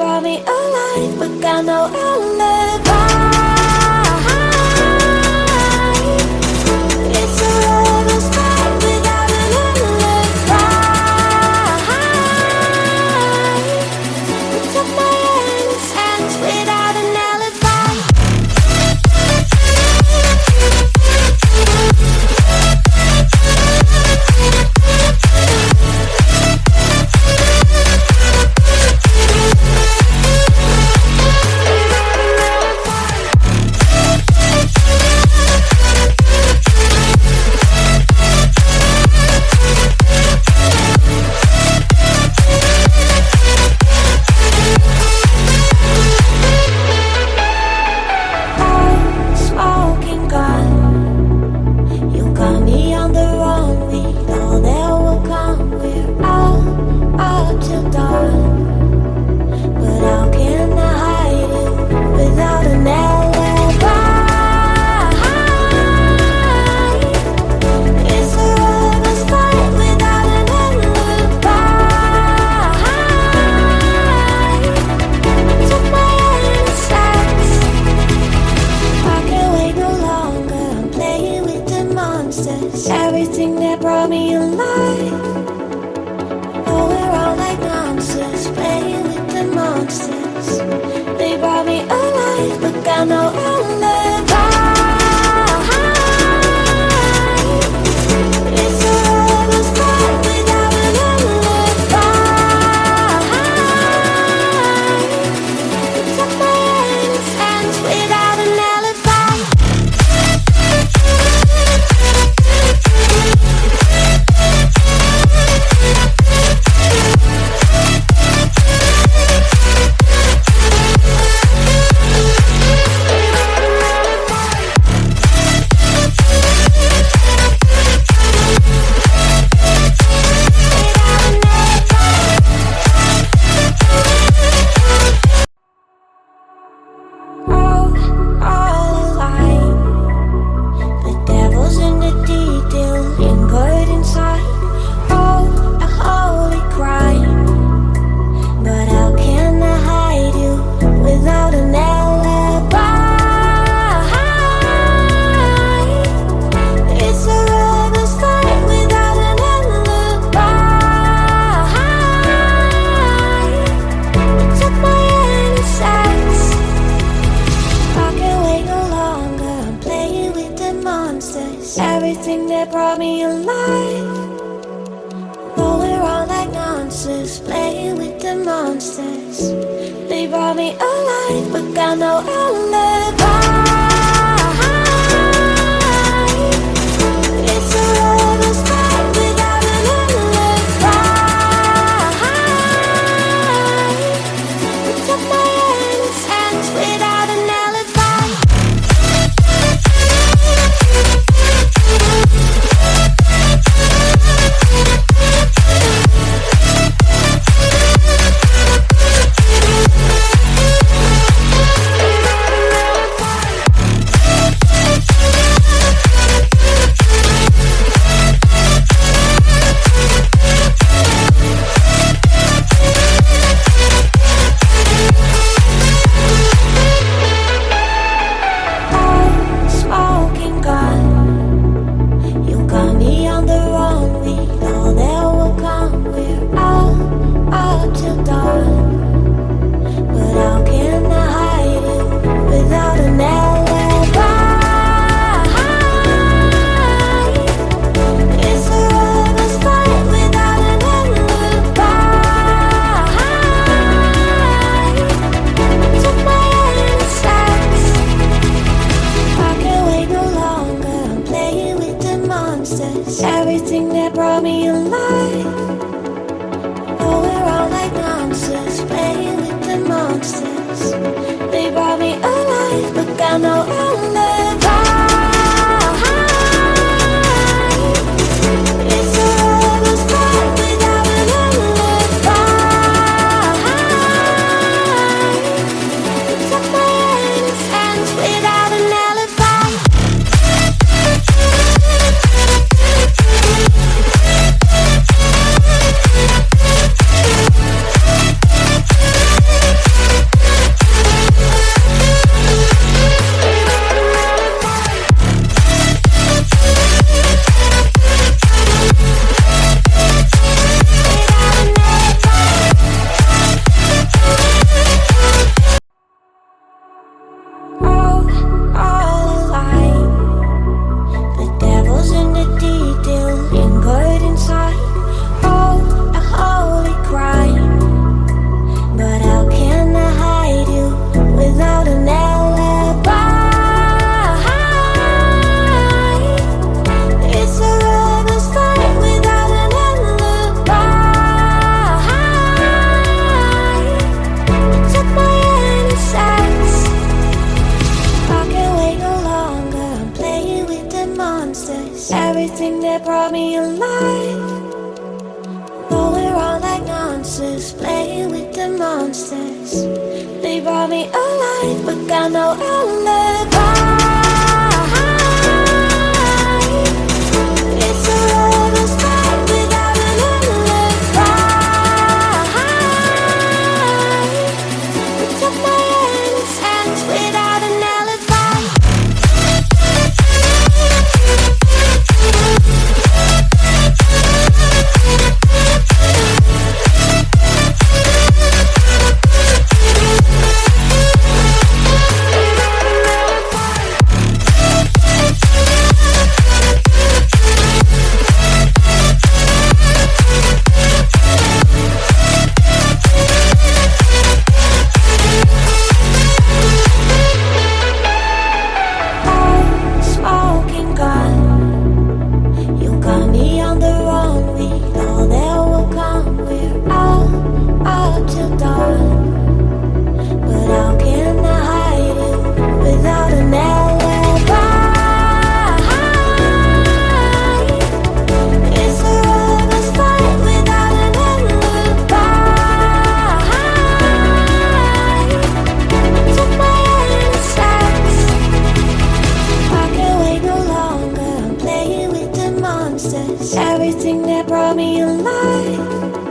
brought me alive, but got no alibi. It's a lover's fight without an alibi. Took my hands without an alibi. Everything that brought me alive. Oh, we're all like monsters, playing with the monsters. They brought me alive, but got no alibi. It's a lover's fight without an alibi. Took my hands without an alibi. Everything that brought me alive. Oh, we're all like monsters, playing with the monsters. They brought me alive, but got no alibi. It's a lover's fight without an alibi. Took my hands without an alibi. Everything that brought me alive. Oh, we're all like monsters, playing with the monsters. They brought me alive, but got no alibi. It's a lover's fight without an alibi. Took my hands without an alibi. that brought me alive. Though we're all like monsters, playing with the monsters. They brought me alive, but got no alibi. It's a lover's fight without an alibi. Took my innocence without an alibi. Smoking gun, you got me on the run. We know that will come. We're out till dawn. But how can I hide it without an alibi? It's a lover's fight without an alibi. Took my innocence. I can't wait no longer. I'm playing with the monsters. Everything that brought me alive.